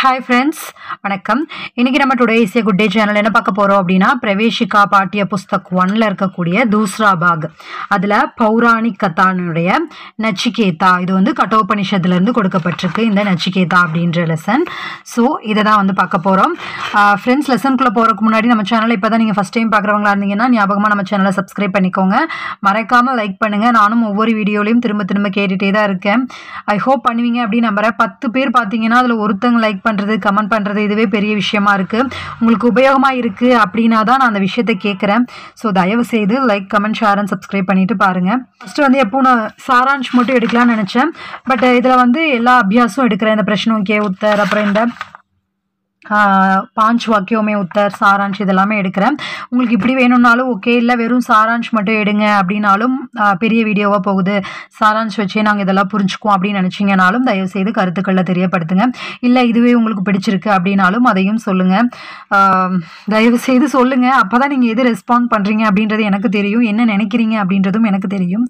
Hi friends, வணக்கம். இன்றைக்கி நம்ம today is a good day channel என்ன பார்க்க போகிறோம் அப்படின்னா, பிரவேஷிகா பாட்டிய புஸ்தக் 1ல் இருக்கக்கூடிய தூஸ்ரா பாக், அதில் பௌராணிக் கதானுடைய நச்சிகேதா, இது வந்து கட்டோபனிஷத்துலேருந்து கொடுக்கப்பட்டிருக்கு இந்த நச்சிகேதா அப்படின்ற லெசன். ஸோ இதை தான் வந்து பார்க்க போகிறோம். ஃப்ரெண்ட்ஸ், லெசனுக்குள்ளே போகிறதுக்கு முன்னாடி நம்ம சேனலை இப்போ தான் நீங்கள் ஃபஸ்ட் டைம் பார்க்குறவங்களா இருந்தீங்கன்னா ஞாபகமாக நம்ம சேனலை சப்ஸ்கிரைப் பண்ணிக்கோங்க. மறக்காமல் லைக் பண்ணுங்கள். நானும் ஒவ்வொரு வீடியோலையும் திரும்ப திரும்ப கேட்டுகிட்டே தான் இருக்கேன். ஐ ஹோப் பண்ணுவீங்க அப்படின்னு நம்புகிறேன். 10 பேர் பார்த்தீங்கன்னா அதில் ஒருத்தங்க லைக் பண்ணுறது, கமெண்ட் பண்ணுறது, இதுவே பெரிய விஷயமா இருக்குது. உங்களுக்கு உபயோகமாக இருக்குது அப்படின்னா தான் நான் அந்த விஷயத்தை கேட்குறேன். ஸோ தயவு செய்து like, comment, share and subscribe பண்ணிட்டு பாருங்கள். ஃபஸ்ட்டு வந்து எப்போ நான் சாராஞ்ச் மட்டும் எடுக்கலாம்னு நினச்சேன். பட் இதில் வந்து எல்லா அபியாசம் எடுக்கிறேன். இந்த பிரஷ்னோं के उत्तर, அப்புறம் இந்த 5 वाक्यों में उत्तर, சாராஞ்ச் இதெல்லாமே எடுக்கிறேன். உங்களுக்கு இப்படி வேணும்னாலும் ஓகே, இல்லை வெறும் சாராஞ்ச் மட்டும் எடுங்க அப்படின்னாலும் பெரிய வீடியோவாக போகுது, சாராஞ்ச் வச்சே நாங்கள் இதெல்லாம் புரிஞ்சுக்குவோம் அப்படின்னு நினச்சிங்கனாலும் தயவுசெய்து கருத்துக்களில் தெரியப்படுத்துங்க. இல்லை இதுவே உங்களுக்கு பிடிச்சிருக்கு அப்படின்னாலும் அதையும் சொல்லுங்கள். தயவுசெய்து சொல்லுங்கள். அப்போ தான் நீங்கள் எது ரெஸ்பாண்ட் பண்ணுறீங்க அப்படின்றது எனக்கு தெரியும், என்ன நினைக்கிறீங்க அப்படின்றதும் எனக்கு தெரியும்.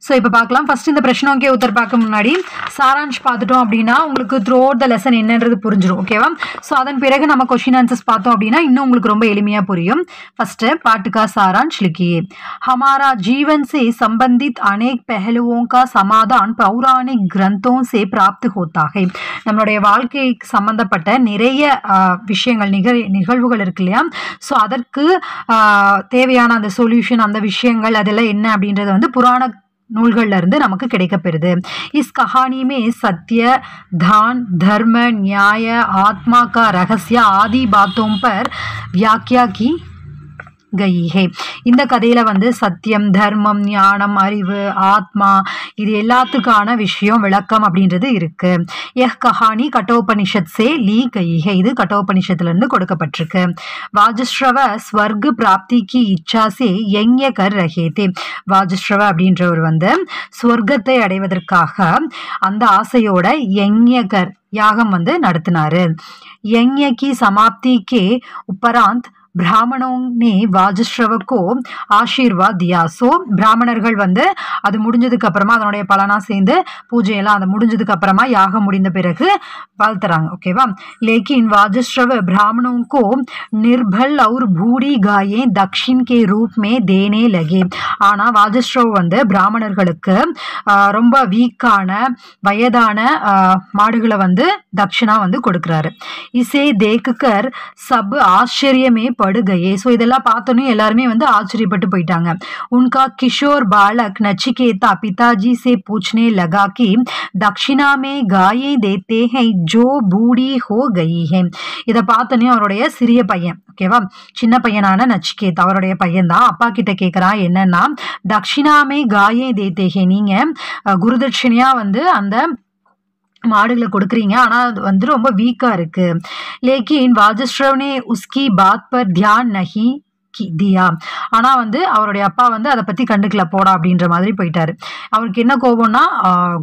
ஸோ இப்போ பார்க்கலாம். ஃபஸ்ட் இந்த பிரஷ்னோं के उत्तर பார்க்க முன்னாடி சாராஞ்ச் பார்த்துட்டோம் அப்படின்னா உங்களுக்கு த்ரூ அவுட் த லெசன் என்னன்றது புரிஞ்சிடும். ஓகேவா? ஸோ அதன் பிறகு நம்ம क्वेश्चन आंसर्स பார்த்தோம் அப்படின்னா இன்னும் உங்களுக்கு ரொம்ப எளிமையாக புரியும். ஃபர்ஸ்ட் पाठ का सारांश लिखिए। हमारा जीवन से संबंधित अनेक पहलुओं का समाधान पौराणिक ग्रंथों से प्राप्त होता है। நம்மளுடைய வாழ்க்கைக்கு சம்பந்தப்பட்ட நிறைய விஷயங்கள், நிகழ்வுகள் இருக்கு இல்லையா? ஸோ அதற்கு தேவையான அந்த சொல்யூஷன், அந்த விஷயங்கள் அதெல்லாம் என்ன அப்படின்றது வந்து புராண நூல்கள்ல இருந்து நமக்கு கிடைக்கப்பெறுது. इस कहानी में सत्य, दान, धर्म, न्याय, आत्मा का रहस्य आदि बातों पर व्याख्या की गई है। இந்த கதையில வந்து சத்தியம், தர்மம், ஞானம், அறிவு, ஆத்மா இது எல்லாத்துக்கான விஷயம், விளக்கம் அப்படின்றது இருக்கு. यह कहानी कठोपनिषद से ली गई है। இது கட்டோபனிஷத்துல இருந்து கொடுக்கப்பட்டிருக்கு. வாஜஸ்ரவ ஸ்வர்ग प्राप्ति की इच्छा से यज्ञ कर रहे थे। வாஜஸ்ரவ அப்படின்றவர் வந்து ஸ்வர்க்கத்தை அடைவதற்காக அந்த ஆசையோட யஜ்ஞகர், யாகம் வந்து நடத்தினாரு. यज्ञ की समाप्ति के उपरांत பிராமணோं ने வாஜஸ்ரவ को ஆசீர்வாத் दिया। ஸோ பிராமணர்கள் வந்து அது முடிஞ்சதுக்கு அப்புறமா அதனுடைய பலனா சேர்ந்து பூஜையெல்லாம் அது முடிஞ்சதுக்கு அப்புறமா யாகம் முடிந்த பிறகு வாழ்த்துறாங்க. ஓகேவா? लेकिन वाजश्रव ब्राह्मणों को निर्बल और बूढ़ी गायें दक्षिण के रूप में देने लगे। ஆனா வாஜஸ்ரவ் வந்து பிராமணர்களுக்கு ரொம்ப வீக்கான வயதான மாடுகளை வந்து தட்சிணா வந்து கொடுக்குறாரு. இசே தேக்குக்கர் சப் ஆச்சரியமே படுகையே। ஸோ இதெல்லாம் பார்த்தோன்னே எல்லாருமே வந்து ஆச்சரியப்பட்டு போயிட்டாங்க. उनका किशोर बालक नचिकेता पिताजी से पूछने लगा कि दक्षिणा में गायें देते हैं जो बूढ़ी हो गई है। இதை பார்த்தோன்னே அவருடைய சிறிய பையன், ஓகேவா, சின்ன பையனான நச்சிகேதா, அவருடைய பையன் தான் அப்பா கிட்ட கேட்குறான் என்னன்னா, தக்ஷிணாமே காயே தேத்தேகே, நீங்க குருதட்சிணையா வந்து அந்த மாடுகளை கொடுக்குறீங்க, ஆனால் அது வந்து ரொம்ப வீக்காக இருக்கு. லேக்கின் வாஜஸ்ரவ் ने उसकी बात पर ध्यान नहीं दिया। ஆனால் வந்து அவருடைய அப்பா வந்து அதை பற்றி கண்டுக்கல, போடா அப்படின்ற மாதிரி போயிட்டாரு. அவருக்கு என்ன கோபம்னா,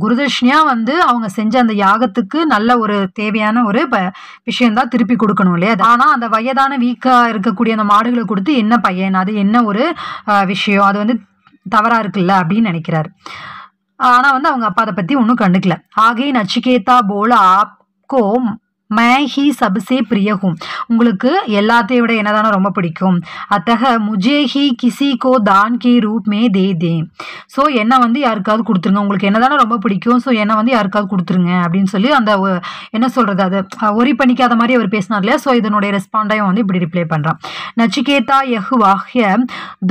குருதட்சிணையாக வந்து அவங்க செஞ்ச அந்த யாகத்துக்கு நல்ல ஒரு தேவையான ஒரு விஷயம்தான் திருப்பி கொடுக்கணும் இல்லையா? ஆனால் அந்த வயதான வீக்காக இருக்கக்கூடிய அந்த மாடுகளை கொடுத்து என்ன பையன், அது என்ன ஒரு விஷயம், அது வந்து தவறாக இருக்குல்ல அப்படின்னு நினைக்கிறாரு. ஆனால் வந்து அவங்க அப்பா அதை பற்றி ஒன்றும் கண்டுக்கல. ஆகே நச்சிகேதா போல ஆப்கோ मैं ही सबसे प्रिय हूँ, உங்களுக்கு எல்லாத்தையும் விட என்னதானே ரொம்ப பிடிக்கும். அத்தக मुझे ही किसी को दान के रूप में दे दें। ஸோ என்னை வந்து யாருக்காவது கொடுத்துருங்க, உங்களுக்கு என்னதானே ரொம்ப பிடிக்கும், ஸோ என்னை வந்து யாருக்காவது கொடுத்துருங்க அப்படின்னு சொல்லி அந்த என்ன சொல்கிறது, அது ஒரி பண்ணிக்காத மாதிரி அவர் பேசினார் இல்லையா? ஸோ இதனுடைய ரெஸ்பாண்டையும் வந்து இப்படி ரிப்ளை பண்ணுறான். நச்சிகேதா யஹ் வாஹ்ய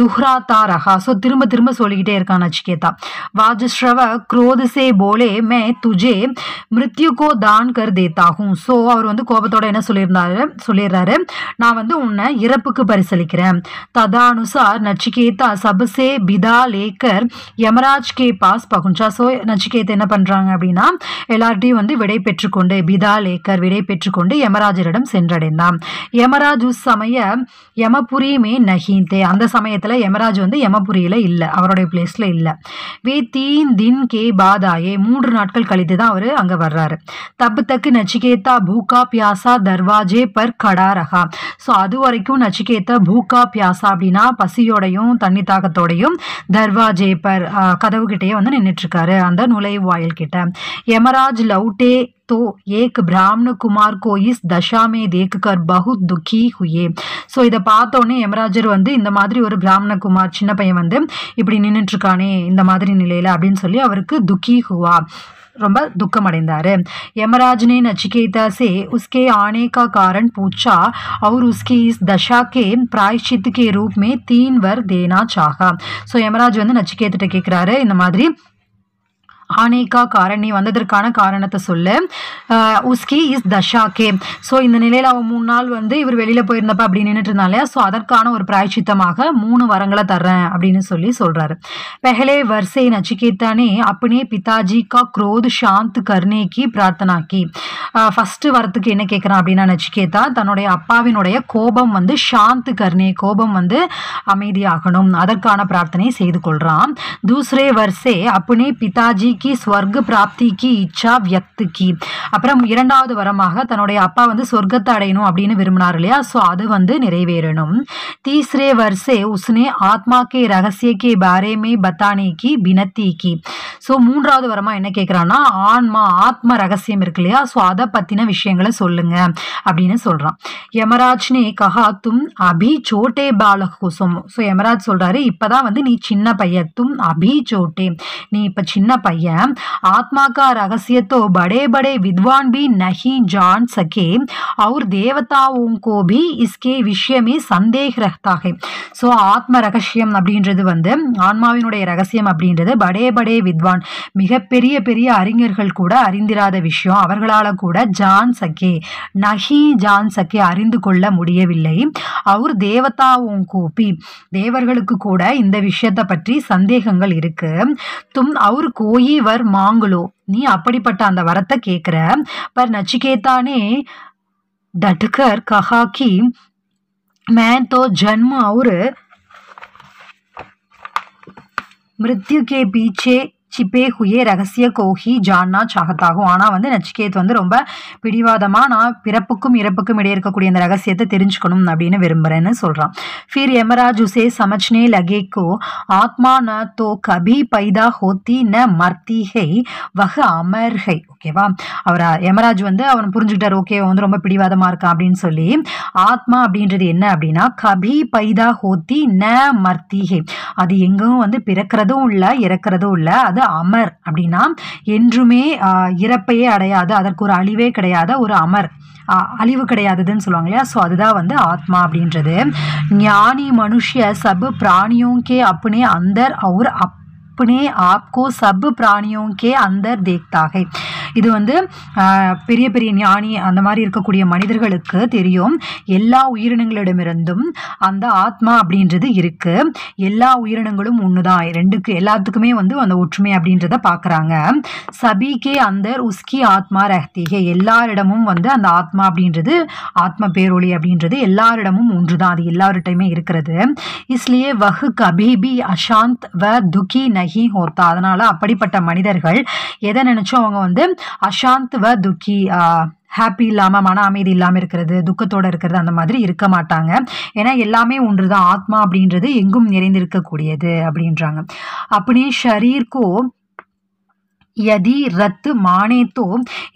துஹ்ராத்தா ரஹா। ஸோ திரும்ப திரும்ப சொல்லிக்கிட்டே இருக்கான் நச்சிகேதா. வாஜஸ்ரவ क्रोध से बोले मैं तुझे मृत्यु को दान कर देता हूँ। ஸோ அவர் வந்து கோபத்தோட என்ன சொல்லிடுறாரு, நான் வந்து உன்னை இறப்புக்கு பரிசளிக்கிறேன். ததானுசார் நச்சிகேதா சபசே பிதா லேக்கர் யமராஜ் கே பாஸ் பகுஞ்சா। ஸோ நச்சிகேதா என்ன பண்றாங்க அப்படின்னா, எல்லார்ட்டையும் வந்து விடை பெற்றுக்கொண்டு, பிதா லேக்கர் விடை பெற்றுக்கொண்டு யமராஜரிடம் சென்றடைந்தான். யமராஜ் உஸ் சமய யமபுரி மே நஹீந்தே, அந்த சமயத்துல யமராஜ் வந்து யமபுரியில இல்லை, அவருடைய பிளேஸ்ல இல்லை. வே 3 दिन के बाद आए, 3 நாட்கள் கழித்து தான் அவர் அங்க வர்றாரு. தப் தக்கு நச்சிகேதா பூ भूखा प्यासा दरवाजे पर खड़ा रहा. ஸோ அது வரைக்கும் நச்சிகேதா பூக்கா பியாசா அப்படின்னா பசியோடையும் தண்ணி தாகத்தோடையும் தர்வாஜே பர் கதவுகிட்டே வந்து நின்றுட்டு இருக்காரு அந்த நுழைவாயில் கிட்ட. யமராஜ் லவுட்டே तो एक ब्राह्मण कुमार को इस दशा में देखकर बहुत दुखी हुए. ஸோ இதை பார்த்தோன்னே யமராஜர் வந்து இந்த மாதிரி ஒரு பிராமண குமார் சின்ன பையன் வந்து இப்படி நின்றுட்டு இருக்கானே இந்த மாதிரி நிலையில அப்படின்னு சொல்லி அவருக்கு துக்கி हुआ, ரொம்ப दुखम अடைந்தாரு. यमराज ने नचिकेता से उसके आने का कारण पूछा और उसकी इस दशा के प्रायश्चित के रूप में 3 वर देना चाहा. ஸோ யமராஜ் வந்து நச்சிகேத்திட்ட கேட்குறாரு, இந்த மாதிரி ஆனேக்கா காரண் நீ வந்ததற்கான காரணத்தை சொல்லு, உஸ்கி இஸ் தஷாக்கே. ஸோ இந்த நிலையில் அவன் 3 நாள் வந்து இவர் வெளியில் போயிருந்தப்ப அப்படி நின்றுட்டு இருந்தாலே, ஸோ அதற்கான ஒரு பிராய்ச்சித்தமாக 3 வரங்களை தர்றேன் அப்படின்னு சொல்லி சொல்கிறாரு. पहले वर्षे नचिकेता ने अपने पिताजी का क्रोध शांत करने की प्रार्थना की. ஃபஸ்ட்டு வரத்துக்கு என்ன கேட்குறான் அப்படின்னா நச்சிகேதா தன்னுடைய அப்பாவினுடைய கோபம் வந்து சாந்த் கர்னே, கோபம் வந்து அமைதியாகணும், அதற்கான பிரார்த்தனை செய்து கொள்கிறான். दूसरे वर्षे अपने पिताजी की स्वर्ग प्राप्ति की इच्छा व्यक्त की. அப்புறம் 2வது வரமாக தன்னுடைய அப்பா வந்து சொர்க்கத்தை அடையணும் அப்படின்னு விரும்பினார் இல்லையா, ஸோ அது வந்து நிறைவேறணும். तीसरे वर्षे उसने आत्मा के रहस्य के बारे में बताने की विनती की. ஸோ 3வது வரமா என்ன கேட்குறான்னா ஆன்மா ஆத்ம ரகசியம் இருக்கு இல்லையா, ஸோ அதை பற்றின விஷயங்களை சொல்லுங்க அப்படின்னு சொல்கிறான். யமராஜ்னே கஹா தும் அபி சோட்டே பாலக் குசும். ஸோ யமராஜ் சொல்கிறாரு இப்போதான் வந்து நீ சின்ன பையன், தும் அபி சோட்டே நீ இப்போ சின்ன பையன், आत्मा का रहस्य तो बड़े बड़े विद्वान भी नहीं जान सके और देवताओं को भी इसके विषय में संदेह रहता है. ஸோ ஆத்ம ரகசியம் அப்படின்றது வந்து ஆன்மாவினுடைய ரகசியம் அப்படின்றது படே படே வித்வான் மிகப்பெரிய பெரிய அறிஞர்கள் கூட அறிந்திராத விஷயம், அவர்களால் கூட ஜான் சக்கே நஹி ஜான் சக்கே அறிந்து கொள்ள முடியவில்லை. அவர் தேவதாவும் கோபி தேவர்களுக்கு கூட இந்த விஷயத்தை பற்றி சந்தேகங்கள் இருக்கு. தும் அவர் கோயி வர் மாங்குலோ நீ அப்படிப்பட்ட அந்த வரத்தை கேட்குற. பர் நச்சிகேதானே डटकर कहा कि मैं तो जन्म और मृत्यु के पीछे சிப்பே ஹுயே ரகசிய கோஹி ஜான்னா சாகத்தாகும். ஆனால் வந்து நச்சிகேத் வந்து ரொம்ப பிடிவாதமாக நான் பிறப்புக்கும் இறப்புக்கும் இடையே இருக்கக்கூடிய அந்த ரகசியத்தை தெரிஞ்சுக்கணும் அப்படின்னு விரும்புகிறேன்னு சொல்கிறான். ஃபிர் யமராஜ் உசே சமஜ்னே லகேக்கோ ஆத்மா ந தோ கபி பைதா ஹோத்தி ந மர்த்தி ஹை வஹ அமர் ஹை. ஓகேவா, அவர் யமராஜ் வந்து அவன் புரிஞ்சுக்கிட்டார், ஓகே வந்து ரொம்ப பிடிவாதமாக இருக்கான் அப்படின்னு சொல்லி. ஆத்மா அப்படின்றது என்ன அப்படின்னா கபி பைதா ஹோத்தி ந மர்த்தி ஹை, அது எங்கும் வந்து பிறக்கிறதும் இல்லை இறக்கிறதும் இல்லை, அது அமர் அப்படின்னா என்றுமே இறப்பையே அடையாது, அதற்கு ஒரு அழிவே கிடையாத ஒரு அமர் அழிவு கிடையாதுன்னு சொல்லுவாங்க இல்லையா, ஸோ அதுதான் வந்து ஆத்மா அப்படின்றது. ஞானி மனுஷ்ய சப் பிராணியோங்கே अपने अंदर और अपने आप को सब प्राणियों के अंदर देखता है. இது வந்து பெரிய பெரிய ஞானி அந்த மாதிரி இருக்கக்கூடிய மனிதர்களுக்கு தெரியும் எல்லா உயிரினங்களிடமிருந்தும் அந்த ஆத்மா அப்படின்றது இருக்கு, எல்லா உயிரினங்களும் ஒண்ணுதான், எல்லாத்துக்குமே வந்து அந்த ஒற்றுமை அப்படின்றத பாக்குறாங்க. சபிகே அந்தர் உஸ்கி ஆத்மா ரஹ்திகே, எல்லாரிடமும் வந்து அந்த ஆத்மா அப்படின்றது ஆத்ம பேரொளி அப்படின்றது எல்லாரிடமும் ஒன்றுதான், அது எல்லார்கிட்டையுமே இருக்கிறது. இஸ்லியே வஹ் கபி பி அசாந்த் வ துக்கி நஹி ஹோத்தா, அதனால அப்படிப்பட்ட மனிதர்கள் எதை நினைச்சோம் அவங்க வந்து அசாந்த் வ துக்கி ஹாப்பி இல்லாமல் மன அமைதி இல்லாமல் இருக்கிறது, துக்கத்தோடு இருக்கிறது அந்த மாதிரி இருக்க மாட்டாங்க. ஏன்னா எல்லாமே ஒன்று தான், ஆத்மா அப்படின்றது எங்கும் நிறைந்திருக்கக்கூடியது அப்படின்றாங்க. அப்படி ஷரீர்கோ यदि रत माने तो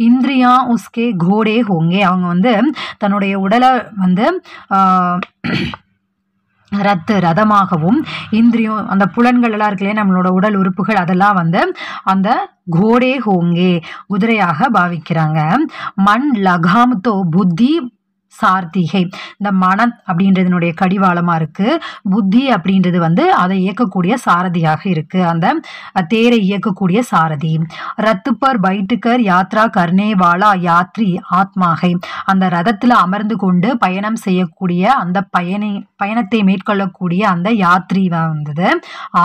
इंद्रिया उसके घोड़े होंगे. அவங்க வந்து தன்னுடைய உடலை வந்து ரதமாகவும் இந்திரியம் அந்த புலன்கள் எல்லாம் இருக்குல்லையே நம்மளோட உடல் உறுப்புகள் அதெல்லாம் வந்து அந்த கோடே ஹோங்கே குதிரையாக பாவிக்கிறாங்க. மண் லகாம் தோ புத்தி சார்த்திகை, இந்த மனம் அப்படின்றதுனுடைய கடிவாளமாக இருக்குது, புத்தி அப்படின்றது வந்து அதை இயக்கக்கூடிய சாரதியாக இருக்குது, அந்த தேரை இயக்கக்கூடிய சாரதி. ரத்துப்பர் பைட்டுக்கர் யாத்ரா கர்னே வாலா யாத்ரி ஆத்மாகை, அந்த ரதத்தில் அமர்ந்து கொண்டு பயணம் செய்யக்கூடிய அந்த பயணத்தை மேற்கொள்ளக்கூடிய அந்த யாத்ரி வந்தது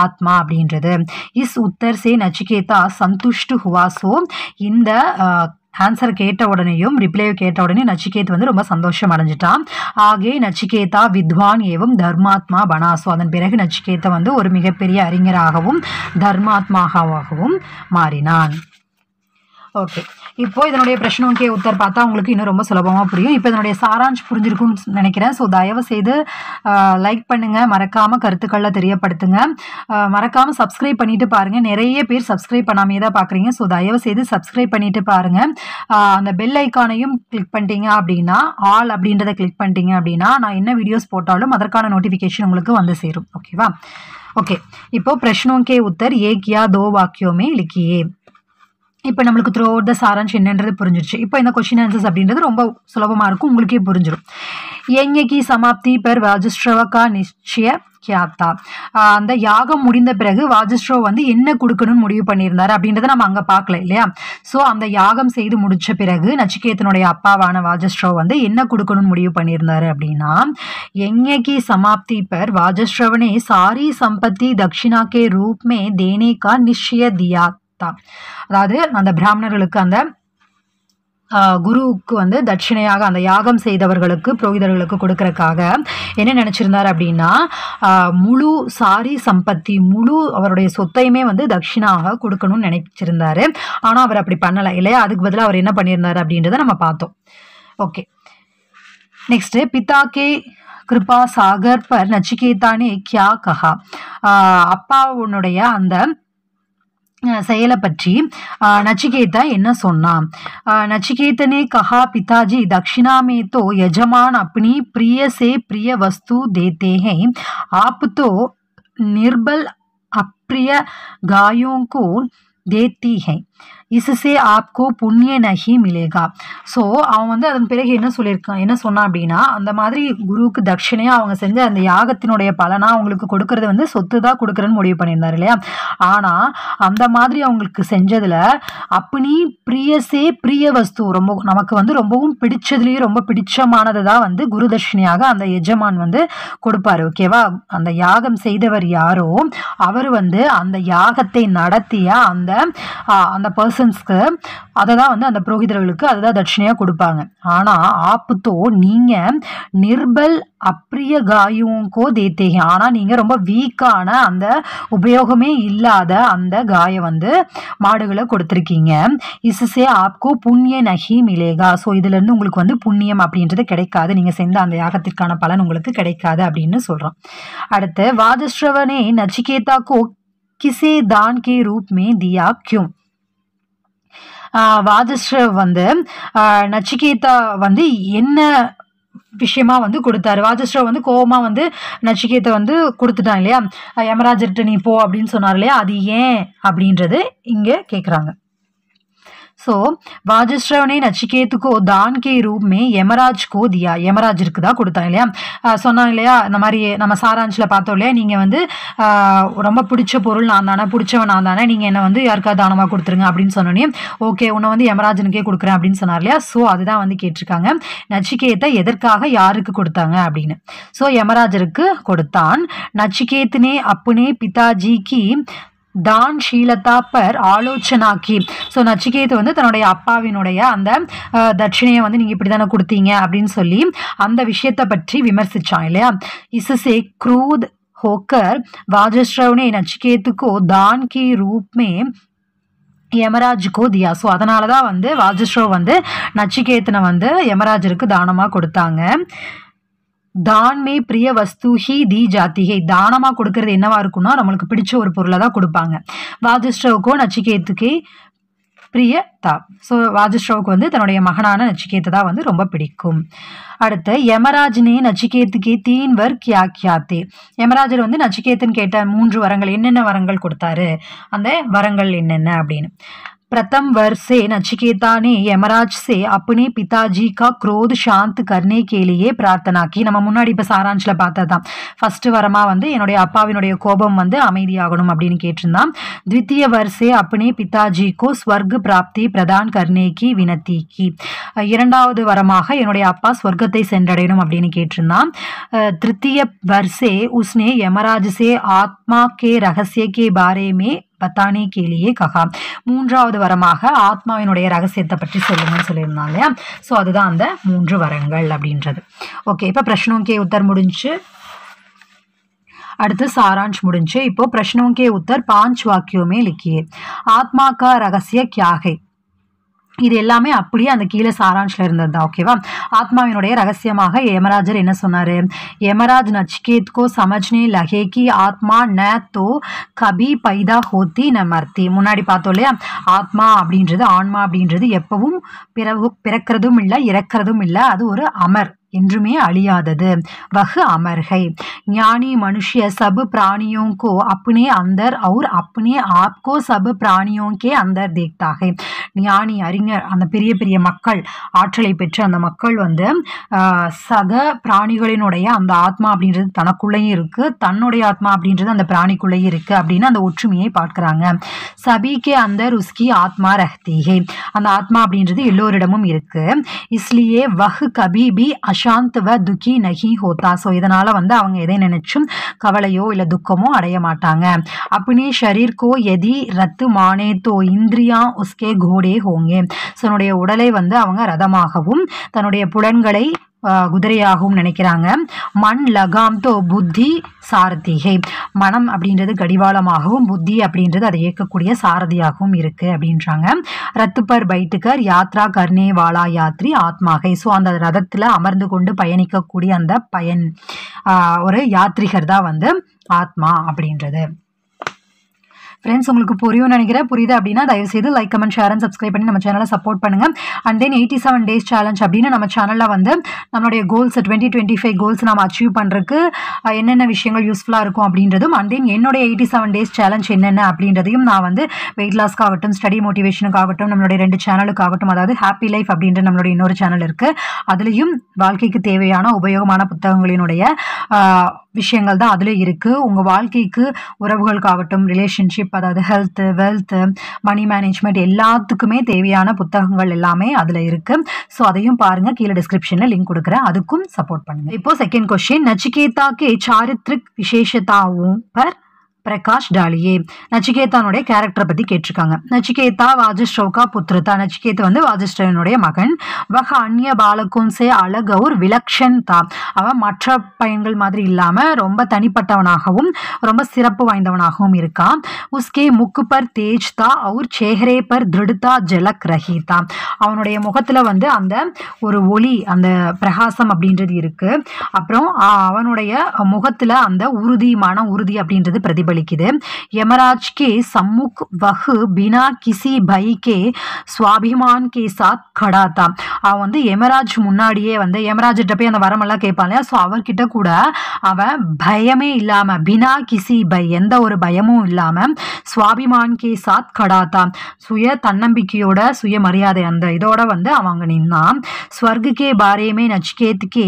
ஆத்மா அப்படின்றது. இஸ் உத்தர் சே நச்சிகேதா சந்துஷ்டு ஹுவாசோ, இந்த ஆன்சர் கேட்ட உடனேயும் ரிப்ளைவை கேட்ட உடனே நச்சிகேத் வந்து ரொம்ப சந்தோஷம் அடைஞ்சிட்டான். ஆகே நச்சிகேதா வித்வான் ஏவம் தர்மாத்மா பனாசோ, அதன் பிறகு நச்சிகேதா வந்து ஒரு மிகப்பெரிய அறிஞராகவும் தர்மாத்மாகவும் மாறினான். ஓகே, இப்போ இதனுடைய பிரश्नों के उत्तर பார்த்தா உங்களுக்கு இன்னும் ரொம்ப சுலபமா புரியும். இப்போ இதனுடைய சாராம்சம் புரிஞ்சிருக்கும்னு நினைக்கிறேன். ஸோ தயவு செய்து லைக் பண்ணுங்க, மறக்காம கருத்துக்களை தெரியப்படுத்துங்க, மறக்காம சப்ஸ்கிரைப் பண்ணிட்டு பாருங்க. நிறைய பேர் சப்ஸ்கிரைப் பண்ணாமே தான் பார்க்குறீங்க. ஸோ தயவு செய்து சப்ஸ்கிரைப் பண்ணிட்டு பாருங்க. அந்த பெல் ஐக்கானையும் கிளிக் பண்ணிட்டீங்க அப்படின்னா, ஆல் அப்படின்றத கிளிக் பண்ணிட்டீங்க அப்படின்னா நான் என்ன வீடியோஸ் போட்டாலும் அதற்கான நோட்டிஃபிகேஷன் உங்களுக்கு வந்து சேரும். ஓகேவா? ओके இப்போ प्रश्नों के उत्तर एक या दो वाक्यों में लिखिए. இப்போ நம்மளுக்கு த்ரூ அவுட் த சாராம்சம் என்னன்றது புரிஞ்சிருச்சு. இப்போ இந்த क्वेश्चन आंसर्स அப்படின்றது ரொம்ப சுலபமா இருக்கும், உங்களுக்கே புரிஞ்சிடும். यज्ञ की समाप्ति पर वाजस्रव का निश्चय क्या था? அந்த யாகம் முடிந்த பிறகு வாஜஸ்ரவ் வந்து என்ன கொடுக்கணும்னு முடிவு பண்ணியிருந்தாரு அப்படின்றத நம்ம அங்க பார்க்கல இல்லையா? ஸோ அந்த யாகம் செய்து முடிச்ச பிறகு நச்சிகேதனுடைய அப்பாவான வாஜஸ்ரவ் வந்து என்ன கொடுக்கணும்னு முடிவு பண்ணியிருந்தாரு அப்படின்னா, यज्ञ की समाप्ति पर वाजस्रव ने सारी संपत्ति दक्षिणा के रूप में देने का निश्चय दिया था. அதாவது அந்த பிராமணர்களுக்கு அந்த குருவுக்கு வந்து தட்சிணையாக அந்த யாகம் செய்தவர்களுக்கு புரோகிதர்களுக்கு கொடுக்கறதுக்காக என்ன நினைச்சிருந்தார் அப்படின்னா, முழு சாரி சம்பத்தி முழு அவருடைய சொத்தையுமே வந்து தட்சிணாக கொடுக்கணும்னு நினைச்சிருந்தாரு. ஆனால் அவர் அப்படி பண்ணலை இல்லையா? அதுக்கு பதிலாக அவர் என்ன பண்ணியிருந்தார் அப்படின்றத நம்ம பார்த்தோம். ஓகே, நெக்ஸ்ட் पिता के कृपा सागर पर नचिकेता ने क्या कहा? அப்பாவுடைய அந்த செயலை பற்றி नचिकेता என்ன சொன்னான்? नचिकेता ने कहा पिताजी दक्षिणा में तो यजमान अपनी प्रिय से प्रिय वस्तु देते हैं, आप तो निर्बल अप्रिय गायों को देती हैं, इससे आपको पुण्य नहीं मिलेगा. ஸோ அவன் வந்து அதன் பிறகு என்ன சொன்னான் அப்படின்னா, அந்த மாதிரி குருவுக்கு தட்சிணையா அவங்க செஞ்ச அந்த யாகத்தினுடைய பலனா அவங்களுக்கு கொடுக்கறது வந்து சொத்து தான் கொடுக்குறேன்னு முடிவு பண்ணியிருந்தாரு இல்லையா? ஆனா அந்த மாதிரி அவங்களுக்கு செஞ்சதுல அப்பனி பிரியசே பிரிய வஸ்து ரொம்ப நமக்கு வந்து ரொம்பவும் பிடிச்சதுலயே ரொம்ப பிடிச்சமானது தான் வந்து குரு தட்சிணையாக அந்த எஜமான் வந்து கொடுப்பாரு. ஓகேவா? அந்த யாகம் செய்தவர் யாரோ அவர் வந்து அந்த யாகத்தை நடத்திய அந்த அந்த பர்சன்ஸ்க்கு அதை தான் வந்து அந்த புரோகிதர்களுக்கு அதுதான் தட்சிணையா கொடுப்பாங்க. ஆனா ஆப்புத்தோ நீங்க நிர்பல் அப்ரிய காயோங்கோ தேத்தேக, ஆனா நீங்க ரொம்ப வீக்கான அந்த உபயோகமே இல்லாத அந்த காயை வந்து மாடுகளை கொடுத்துருக்கீங்க. இசுசே ஆப்கோ புண்ணிய நகி மிலேகா. ஸோ இதுல இருந்து உங்களுக்கு வந்து புண்ணியம் அப்படின்றது கிடைக்காது, நீங்க செஞ்ச அந்த யாகத்திற்கான பலன் உங்களுக்கு கிடைக்காது அப்படின்னு சொல்றோம். அடுத்து வாஜஸ்ரவனே नचिकेता को किसे दान के रूप में दिया क्यों? வாஜஸ்ரவ் வந்து நச்சிகேதா வந்து என்ன விஷயமா வந்து கொடுத்தாரு? வாஜஸ்ரவ் வந்து கோபமா வந்து நச்சிகேதா வந்து கொடுத்துட்டான் இல்லையா? யமராஜர்கிட்ட நீ போ அப்படின்னு சொன்னார் இல்லையா? அது ஏன் அப்படின்றது இங்க கேக்குறாங்க. ஸோ वाजस्रव ने नचिकेत को दान के रूप में यमराज को दिया. யமராஜருக்கு தான் கொடுத்தாங்க இல்லையா? சொன்னாங்க இல்லையா? இந்த மாதிரி நம்ம சாராம்சில் பார்த்தோம் இல்லையா? நீங்கள் வந்து ரொம்ப பிடிச்ச பொருள் நான் தானே, பிடிச்சவன் நான் தானே, நீங்கள் என்னை வந்து யாருக்காவது தானமாக கொடுத்துருங்க அப்படின்னு சொன்னோன்னே ஓகே உன்னை வந்து யமராஜனுக்கே கொடுக்குறேன் அப்படின்னு சொன்னார் இல்லையா? ஸோ அதுதான் வந்து கேட்டிருக்காங்க, நச்சிகேத்தை எதற்காக யாருக்கு கொடுத்தாங்க அப்படின்னு. ஸோ யமராஜருக்கு கொடுத்தான். நச்சிகேத்தனே अपने पिताजी की தான்ஷீலதா பர் ஆலோசனா கி. ஸோ நச்சிகேத் வந்து தன்னுடைய அப்பாவினுடைய அந்த தட்சிணையை வந்து நீங்கள் இப்படி தானே கொடுத்தீங்க அப்படின்னு சொல்லி அந்த விஷயத்தை பற்றி விமர்சிச்சான் இல்லையா? इससे क्रोध होकर वाजस्रव ने नचिकेत को दान के रूप में யமராஜ் கோ தியா. ஸோ அதனால தான் வந்து வாஜஸ்ரவ் வந்து நச்சிகேத்தனை வந்து யமராஜருக்கு தானமாக கொடுத்தாங்க. தான் மே பிரிய வஸ்து ஹி தி ஜாத்திகை. தானமாக கொடுக்கறது என்னவா இருக்கும்னா நம்மளுக்கு பிடிச்ச ஒரு பொருளை தான் கொடுப்பாங்க. வாஜஸ்ரவுக்கோ நச்சிகேத்துக்கே பிரிய தா. ஸோ வாஜஸ்ரவுக்கு வந்து தன்னுடைய மகனான நச்சிகேத்தை தான் வந்து ரொம்ப பிடிக்கும். அடுத்து யமராஜ்னே நச்சிகேத்துக்கே தீன் வர் கியா கியாத்தே. யமராஜர் வந்து நச்சிகேத்தன் கேட்ட 3 வரங்கள் என்னென்ன வரங்கள் கொடுத்தாரு, அந்த வரங்கள் என்னென்ன அப்படின்னு. प्रथम वर्ष से नचिकेता ने यमराज से अपने पिताजी का क्रोध शांत करने के लिए प्रार्थना की. நம்ம முன்னாடி இப்போ சாராம்சில் பார்த்ததான் ஃபர்ஸ்ட் வரமா வந்து என்னுடைய அப்பாவினுடைய கோபம் வந்து அமைதியாகணும் அப்படின்னு கேட்டிருந்தான். द्वितीय वर्ष से अपने पिताजी को स्वर्ग प्राप्ति प्रदान करने की विनती की. இரண்டாவது வரமாக என்னுடைய அப்பா ஸ்வர்க்கத்தை சென்றடையணும் அப்படின்னு கேட்டிருந்தான். तृतीय वर्ष से उसने यमराज से आत्मा के रहस्य के बारे में बताने के लिए कहा. மூன்றாவது வரமாக ஆத்மாவினுடைய ரகசியத்தை பற்றி சொல்லுங்கன்னு சொல்லியிருந்தாங்க இல்லையா? ஸோ அதுதான் அந்த 3 வரங்கள் அப்படின்றது. ஓகே, இப்போ प्रश्नों के उत्तर முடிஞ்சு, அடுத்து सारांश முடிஞ்சு. இப்போ प्रश्नों के उत्तर 5 वाक्यों में लिखिए. आत्मा का रहस्य क्या है? இது எல்லாமே அப்படியே அந்த கீழே சாரான்ஷ்ல இருந்தது தான். ஓகேவா? ஆத்மாவினுடைய ரகசியமாக யமராஜர் என்ன சொன்னாரு? யமராஜ் நச்சிகேத் கோ சமஜ்னே லகே கி ஆத்மா ந தோ கபி பைதா ஹோத்தி ந மர்த்தி. முன்னாடி பார்த்தோம் இல்லையா? ஆத்மா அப்படின்றது, ஆன்மா அப்படின்றது எப்பவும் பிறக்கிறதும் இல்லை, இறக்கிறதும் இல்லை. அது ஒரு அமர், என்றுமே அழியாதது. वह अमर है. ज्ञानी मनुष्य सब प्राणियों को अपने अंदर और अपने आप को सब प्राणियों के अंदर देखता है. ஞானி, அறிஞர், அந்த பெரிய பெரிய மக்கள், ஆற்றலை பெற்ற அந்த மக்கள் வந்து சக பிராணிகளினுடைய அந்த ஆத்மா அப்படின்றது தனக்குள்ளேயும் இருக்கு, தன்னுடைய ஆத்மா அப்படின்றது அந்த பிராணிக்குள்ளேயும் இருக்கு அப்படின்னு அந்த ஒற்றுமையை பார்க்கிறாங்க. சபிக்கே அந்தர் உஸ்கி ஆத்மா ரஹ்தி ஹை. அந்த ஆத்மா அப்படின்றது எல்லோரிடமும் இருக்கு. இஸ்லியே வஹ் கபி பி அசாந்த் வ துக்கி நஹி ஹோதா. ஸோ இதனால வந்து அவங்க எதை நினைச்சும் கவலையோ இல்லை துக்கமோ அடைய மாட்டாங்க. அப்பனே ஷரீர் கோ எதி ரத்து மானே தோ இந்திரியா உஸ்கே கோடே ஹோங்கே. ஸோ தன்னுடைய உடலை வந்து அவங்க ரதமாகவும் தன்னுடைய புலன்களை குதிரையாகவும் நினைக்கிறாங்க. மண் லகாம் தோ புத்தி சாரதிகை. மனம் அப்படின்றது கடிவாளமாகவும் புத்தி அப்படின்றது அதை இயக்கக்கூடிய சாரதியாகவும் இருக்கு அப்படின்றாங்க. ரத்து பர் பைட்டுக்கர் யாத்ரா கர்னே வாலா யாத்ரி ஆத்மாகை. ஸோ அந்த ரதத்தில் அமர்ந்து கொண்டு பயணிக்கக்கூடிய அந்த ஒரு யாத்ரிகர் தான் வந்து ஆத்மா அப்படின்றது. ஃப்ரெண்ட்ஸ், உங்களுக்கு புரியும் நினைக்கிறேன். புரியுது அப்படின்னா தயவுசெய்து like, comment, share and subscribe பண்ணி நம்ம சேனலை சப்போர்ட் பண்ணுங்க. அண்ட் தென் 87 days சேலஞ்ச் அப்படின்னு நம்ம சேனலில் வந்து நம்மளுடைய கோல்ஸ் 2025 கோல்ஸ் நம்ம அச்சீவ் பண்ணுறதுக்கு என்னென்ன விஷயங்கள் யூஸ்ஃபுல்லாக இருக்கும் அப்படின்றதும், அண்ட் தென் என்னுடைய 87 days சேலஞ்ச் என்னென்ன அப்படின்றதையும் நான் வந்து வெயிட் லாஸ்க்காகட்டும், ஸ்டடி மோட்டிவேஷனுக்காகட்டும், நம்மளுடைய 2 சேனலுக்காகட்டும், அதாவது ஹாப்பி லைஃப் அப்படின்ற நம்மளுடைய இன்னொரு சேனல் இருக்குது, அதுலேயும் வாழ்க்கைக்கு தேவையான உபயோகமான புத்தகங்களினுடைய விஷயங்கள் தான் அதில் இருக்குது. உங்கள் வாழ்க்கைக்கு உறவுகளுக்காகட்டும், ரிலேஷன்ஷிப், அதாவது ஹெல்த், வெல்த், மணி மேனேஜ்மெண்ட் எல்லாத்துக்குமே தேவையான புத்தகங்கள் எல்லாமே அதில் இருக்குது. ஸோ அதையும் பாருங்கள், கீழே டிஸ்கிரிப்ஷனில் லிங்க் கொடுக்குறேன், அதுக்கும் சப்போர்ட் பண்ணுங்கள். இப்போ second question, Nachiketa K சாரித்ரிக் விசேஷதாவும் per Prakash டாலியே. நச்சிகேதானுடைய கேரக்டரை பற்றி கேட்டிருக்காங்க. நச்சிகேதா வாஜஸ்ரவ் கா புத்திரதா. நச்சிகேத் வந்து வாஜஸ்ரவனுடைய மகன். வஹ அந்நிய பாலக்கும் சே அழக் और விலக்ஷன் தா. அவன் மற்ற பையன்கள் மாதிரி இல்லாமல் ரொம்ப தனிப்பட்டவனாகவும் ரொம்ப சிறப்பு வாய்ந்தவனாகவும் இருக்கான். உஸ்கே முக்கு பர் தேஜ் தா और சேஹரே பர் திருடதா ஜலக் ரஹி தா. அவனுடைய முகத்தில் வந்து அந்த ஒரு ஒளி, அந்த பிரகாசம் அப்படின்றது இருக்கு. அப்புறம் அவனுடைய முகத்தில் அந்த உறுதி, மன உறுதி அப்படின்றது பிரதிபலிக்குது. यमराज के सम्मुख वह बिना किसी भय के स्वाभिमान के साथ खड़ा था. அவன் வந்து யமராஜ் முன்னாடியே வந்து யமராஜிட்ட போய் அந்த வரமெல்லாம் கேட்பான் இல்லையா? ஸோ அவர்கிட்ட கூட அவன் பயமே இல்லாமல், பினா கிசி பை, எந்த ஒரு பயமும் இல்லாமல், சுவாபிமான் கே சாத் கடாத்தா, சுய தன்னம்பிக்கையோட, சுய மரியாதை அந்த இதோட வந்து அவங்க நின்னான். ஸ்வர்க் கே பாரேமே நச்சிகேத் கே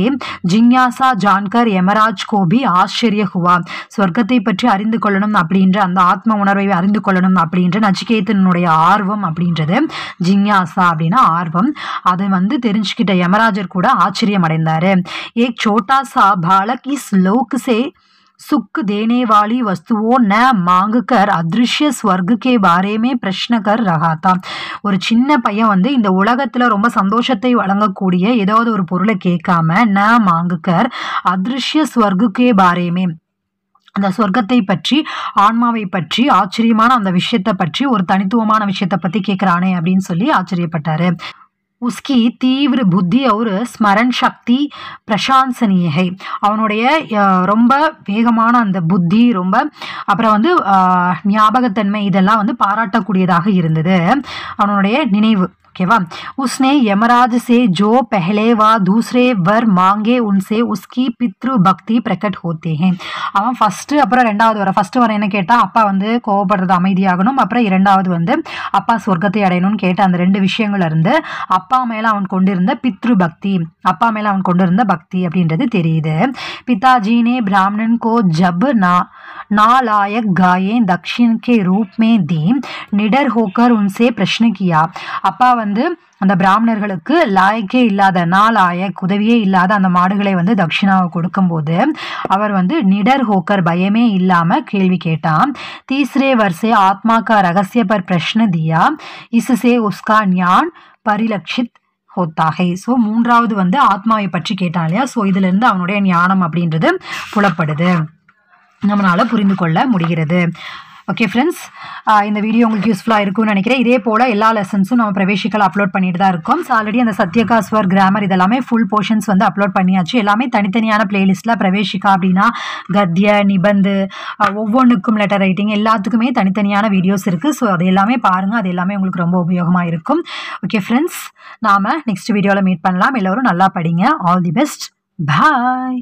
ஜிஞ்ஞாசா ஜான்கர் யமராஜ் கோபி ஆச்சரிய ஹுவா. ஸ்வர்க்கத்தை பற்றி அறிந்து கொள்ளணும் அப்படின்ற அந்த ஆத்ம உணர்வை அறிந்து கொள்ளணும் அப்படின்ற நச்சிகேதனுடைய ஆர்வம் அப்படின்றது, ஜிஞ்ஞாசா அப்படின்னா ஆர்வம், அதை வந்து தெரிஞ்சுக்கிட்ட யமராஜர் கூட ஆச்சரியம் அடைந்தாரு. ஏக் சோட்டா சா பாலக் இஸ் லோக் சே सुख देने वाली वस्तुओं न मांग कर अदृश्य स्वर्ग के बारे में प्रश्न कर रहा था. ஒரு சின்ன பையன் வந்து இந்த உலகத்துல ரொம்ப சந்தோஷத்தை வழங்கக்கூடிய ஏதாவது ஒரு பொருளை கேட்காம, ந மாங்குக்கர் அத்ருஷ்ய ஸ்வர்குக்கே பாரேமே, அந்த சொர்க்கத்தை பற்றி, ஆன்மாவை பற்றி, ஆச்சரியமான அந்த விஷயத்தை பற்றி, ஒரு தனித்துவமான விஷயத்தை பற்றி கேட்குறானே அப்படின்னு சொல்லி ஆச்சரியப்பட்டாரு. उसकी तीव्र புத்தி ஒரு ஸ்மரண் சக்தி பிரசான்சனீய है. அவனுடைய ரொம்ப வேகமான அந்த புத்தி, ரொம்ப அப்புறம் வந்து ஞாபகத்தன்மை, இதெல்லாம் வந்து பாராட்டக்கூடியதாக இருந்தது. அவனுடைய நினைவு, ओकेवा. उसने यमराज से जो पहले व दूसरे वर मांगे उनसे उसकी पितृ भक्ति प्रकट होते हैं. அவன் ஃபர்ஸ்ட் அப்புறம் ரெண்டாவது வர, ஃபர்ஸ்ட் வர என்ன கேட்டா, அப்பா வந்து கோவப்படுறது அமைதியாகணும், அப்புறம் இரண்டாவது வந்து அப்பா சொர்க்கத்தை அடையணும்னு கேட்ட அந்த 2 விஷயங்கள் இருந்து அப்பா மேல அவன் கொண்டிருந்த பித்ரு பக்தி, அப்பா மேல அவன் கொண்டிருந்த பக்தி அப்படின்றது தெரியுது. पिताजी ने ब्राह्मण को जब नालायक गायें दक्षिण के रूप में दी, निडर होकर उनसे प्रश्न किया. அப்பா வந்து அந்த பிராமணர்களுக்கு லாயக்கே இல்லாத, நாலாயக் உதவியே இல்லாத அந்த மாடுகளை வந்து தட்சிணாவை கொடுக்கும்போது அவர் வந்து நிடர் ஹோக்கர், பயமே இல்லாம கேள்வி கேட்டான். தீஸ்ரே வர்ஷே ஆத்மா கா ரகசிய பர் பிரஷ்ன தியா, இசுசே உஸ்கா ஞான் பரிலட்சித் ஹோத்தாகை. ஸோ 3வது வந்து ஆத்மாவை பற்றி கேட்டான் இல்லையா? ஸோ இதுல இருந்து அவனுடைய ஞானம் அப்படின்றது புலப்படுது, நம்மளால புரிந்து கொள்ள முடிகிறது. ஓகே ஃப்ரெண்ட்ஸ், இந்த வீடியோ உங்களுக்கு யூஸ்ஃபுல்லாக இருக்கும்னு நினைக்கிறேன். இதே போல் எல்லா லெசன்ஸும் நம்ம பிரவேசிக்கல் அப்லோட் பண்ணிட்டு தான் இருக்கோம். ஸோ ஆல்ரெடி அந்த சத்யகா ஸ்வர் கிராமர் இதெல்லாமே ஃபுல் போர்ஷன்ஸ் வந்து அப்லோட் பண்ணியாச்சு. எல்லாமே தனித்தனியான பிளேலிஸ்ட்டில் பிரவேசிக்கா அப்படின்னா கத்ய நிபந்து ஒவ்வொன்றுக்கும் லெட்டர் ரைட்டிங் எல்லாத்துக்குமே தனித்தனியான வீடியோஸ் இருக்குது. ஸோ அது எல்லாமே பாருங்கள், அது எல்லாமே உங்களுக்கு ரொம்ப உபயோகமாக இருக்கும். ஓகே ஃப்ரெண்ட்ஸ், நாம் நெக்ஸ்ட் வீடியோவில் மீட் பண்ணலாம். எல்லோரும் நல்லா படிங்க. All the best. பாய்.